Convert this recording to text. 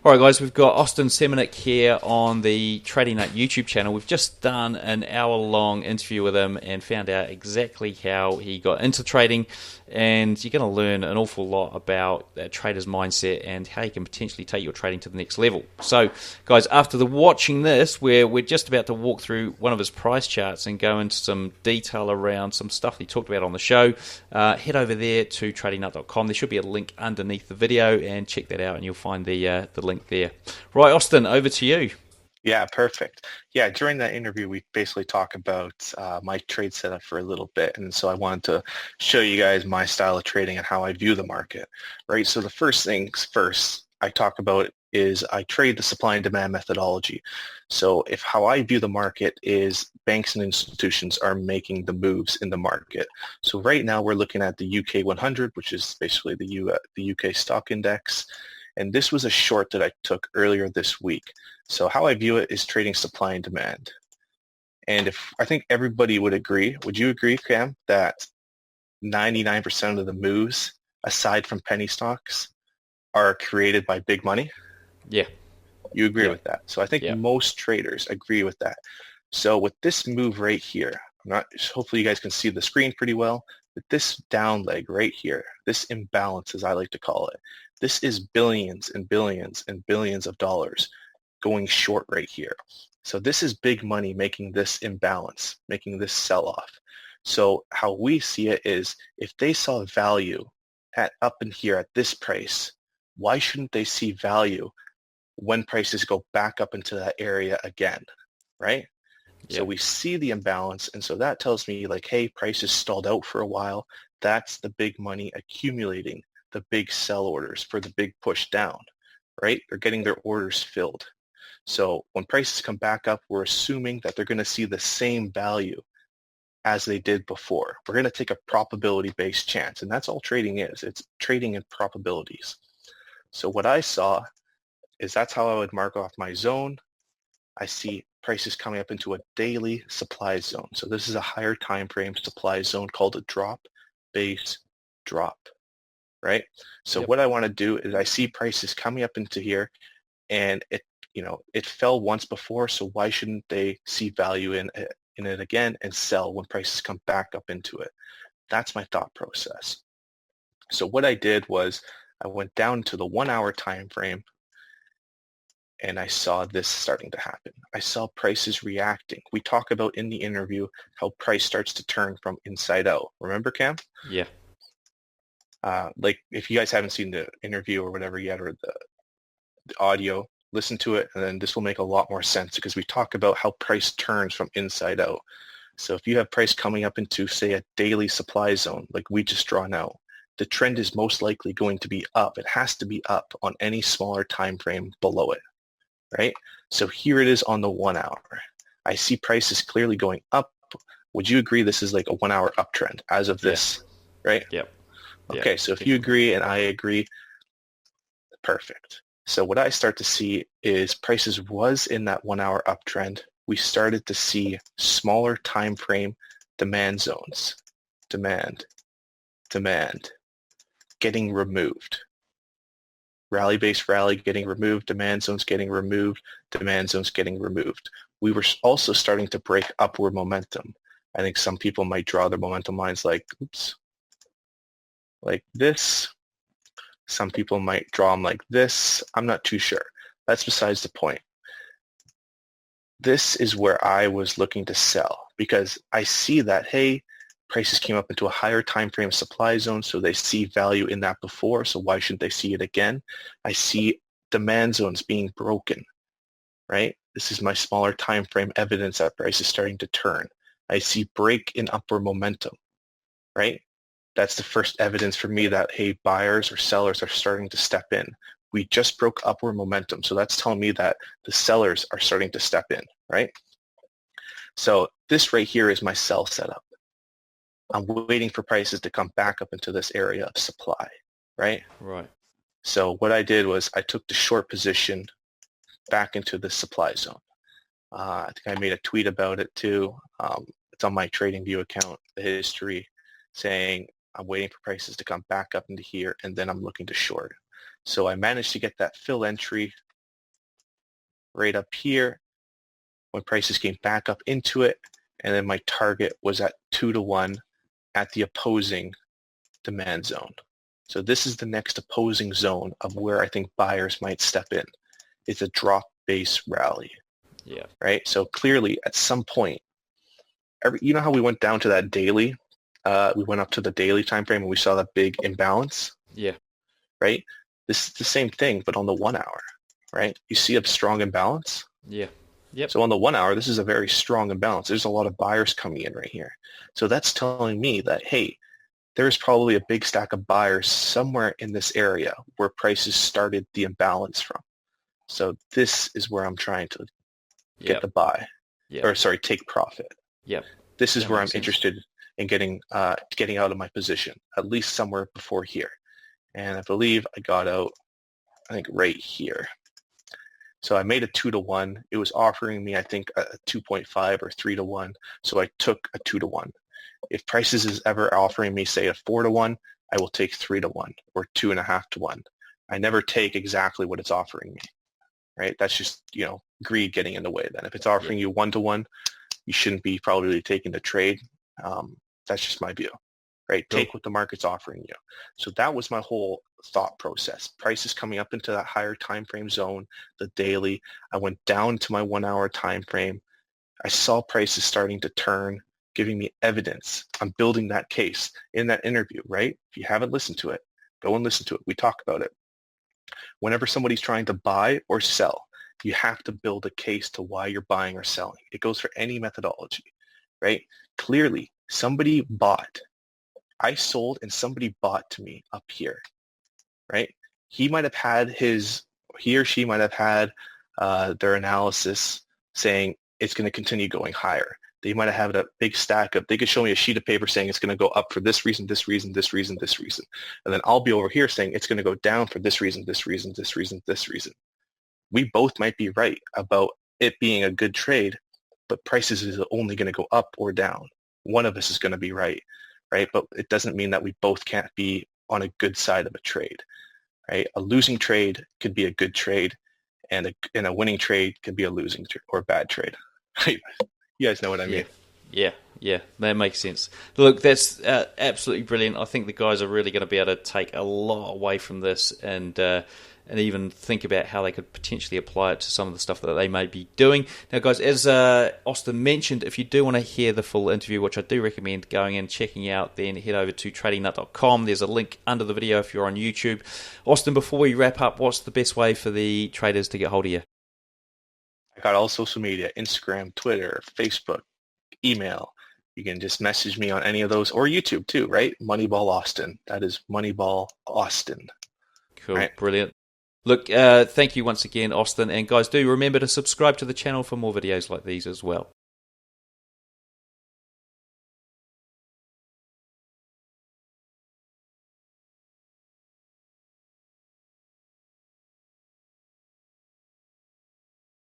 All right, guys, we've got Austin Semeniuk here on the Trading Nut YouTube channel. We've just done an hour-long interview with him and found out exactly how he got into trading, and you're going to learn an awful lot about that trader's mindset and how you can potentially take your trading to the next level. So, guys, after watching this, we're just about to walk through one of his price charts and go into some detail around some stuff he talked about on the show. Head over there to tradingnut.com. There should be a link underneath the video, and check that out, and you'll find the link there. Right, Austin, over to you. Yeah, perfect. Yeah, during that interview, we basically talk about my trade setup for a little bit. And so I wanted to show you guys my style of trading and how I view the market, right? So the first things first I talk about is I trade the supply and demand methodology. So if how I view the market is banks and institutions are making the moves in the market. So right now we're looking at the UK 100, which is basically the UK stock index. And this was a short that I took earlier this week. So how I view it is trading supply and demand. And if I think everybody would agree, would you agree, Cam, that 99% of the moves, aside from penny stocks, are created by big money? Yeah. You agree Yeah. with that. So I think Yeah. most traders agree with that. So with this move right here, hopefully you guys can see the screen pretty well, but this down leg right here, this imbalance as I like to call it, this is billions and billions and billions of dollars going short right here. So this is big money making this imbalance, making this sell-off. So how we see it is if they saw value at up in here at this price, why shouldn't they see value when prices go back up into that area again, right? Yeah. So we see the imbalance, and so that tells me like, hey, prices stalled out for a while. That's the big money accumulating the big sell orders for the big push down, right? They're getting their orders filled. So when prices come back up, we're assuming that they're going to see the same value as they did before. We're going to take a probability-based chance, and that's all trading is. It's trading in probabilities. So what I saw is that's how I would mark off my zone. I see prices coming up into a daily supply zone. So this is a higher time frame supply zone called a drop, base, drop, right? So Yep. what I want to do is I see prices coming up into here, and it fell once before, so why shouldn't they see value in it again and sell when prices come back up into it? That's my thought process. So what I did was I went down to the 1 hour time frame, and I saw this starting to happen. I saw prices reacting. We talk about in the interview how price starts to turn from inside out. Remember, Cam? Yeah. Like if you guys haven't seen the interview or whatever yet, or the audio, listen to it, and then this will make a lot more sense because we talk about how price turns from inside out. So if you have price coming up into, say, a daily supply zone, like we just drawn out, the trend is most likely going to be up. It has to be up on any smaller time frame below it, right? So here it is on the 1 hour. I see prices clearly going up. Would you agree this is like a 1 hour uptrend as of this, right? Yep. Okay, so if you agree and I agree, perfect. So what I start to see is prices was in that 1 hour uptrend. We started to see smaller time frame demand zones, demand, getting removed. Rally-based rally getting removed, demand zones getting removed, demand zones getting removed. We were also starting to break upward momentum. I think some people might draw their momentum lines like, oops, like this. Some people might draw them like this. I'm not too sure. That's besides the point. This is where I was looking to sell because I see that, hey, prices came up into a higher time frame supply zone, so they see value in that before, so why shouldn't they see it again? I see demand zones being broken, right? This is my smaller time frame evidence that price is starting to turn. I see break in upward momentum, right? That's the first evidence for me that, hey, buyers or sellers are starting to step in. We just broke upward momentum, so that's telling me that the sellers are starting to step in, right? So this right here is my sell setup. I'm waiting for prices to come back up into this area of supply, right? Right. So what I did was I took the short position back into the supply zone. I think I made a tweet about it too. It's on my TradingView account, the history, saying I'm waiting for prices to come back up into here, and then I'm looking to short. So I managed to get that fill entry right up here when prices came back up into it, and then my target was at 2-to-1 at the opposing demand zone. So this is the next opposing zone of where I think buyers might step in. It's a drop-based rally. Yeah. Right? So clearly at some point, you know how we went down to that daily? We went up to the daily time frame and we saw that big imbalance? Yeah. Right? This is the same thing, but on the 1 hour, right? You see a strong imbalance? Yeah. Yep. So on the 1 hour, this is a very strong imbalance. There's a lot of buyers coming in right here. So that's telling me that, hey, there's probably a big stack of buyers somewhere in this area where prices started the imbalance from. So this is where I'm trying to get the buy, or sorry, take profit. Yep. This is where I'm interested in getting out of my position, at least somewhere before here. And I believe I got out, I think, right here. So I made a 2-to-1. It was offering me, I think, a 2.5 or 3-to-1. So I took a 2-to-1. If prices is ever offering me, say, a 4-to-1, I will take 3-to-1 or 2.5-to-1. I never take exactly what it's offering me, right? That's just, greed getting in the way then. If it's offering you 1-to-1, you shouldn't be probably taking the trade. That's just my view, right? Cool. Take what the market's offering you. So that was my whole thought process. Prices coming up into that higher time frame zone, the daily. I went down to my 1 hour time frame. I saw prices starting to turn, giving me evidence. I'm building that case in that interview, right? If you haven't listened to it, go and listen to it. We talk about it. Whenever somebody's trying to buy or sell, you have to build a case to why you're buying or selling. It goes for any methodology, right? Clearly, somebody bought. I sold and somebody bought to me up here, right? He or she might have had their analysis saying it's going to continue going higher. They might have had a big stack of, they could show me a sheet of paper saying it's going to go up for this reason, this reason, this reason, this reason. And then I'll be over here saying it's going to go down for this reason, this reason, this reason, this reason. We both might be right about it being a good trade, but prices is only going to go up or down. One of us is going to be right? But it doesn't mean that we both can't be on a good side of a trade, right? A losing trade could be a good trade, and a winning trade could be a losing or bad trade. You guys know what I mean. Yeah, that makes sense. Look, that's absolutely brilliant. I think the guys are really going to be able to take a lot away from this and even think about how they could potentially apply it to some of the stuff that they may be doing. Now, guys, as Austin mentioned, if you do want to hear the full interview, which I do recommend going and checking out, then head over to tradingnut.com. There's a link under the video if you're on YouTube. Austin, before we wrap up, what's the best way for the traders to get hold of you? I got all social media, Instagram, Twitter, Facebook, email. You can just message me on any of those, or YouTube too, right? Moneyball Austin. That is Moneyball Austin. Cool, right? Brilliant. Look, thank you once again, Austin. And guys, do remember to subscribe to the channel for more videos like these as well.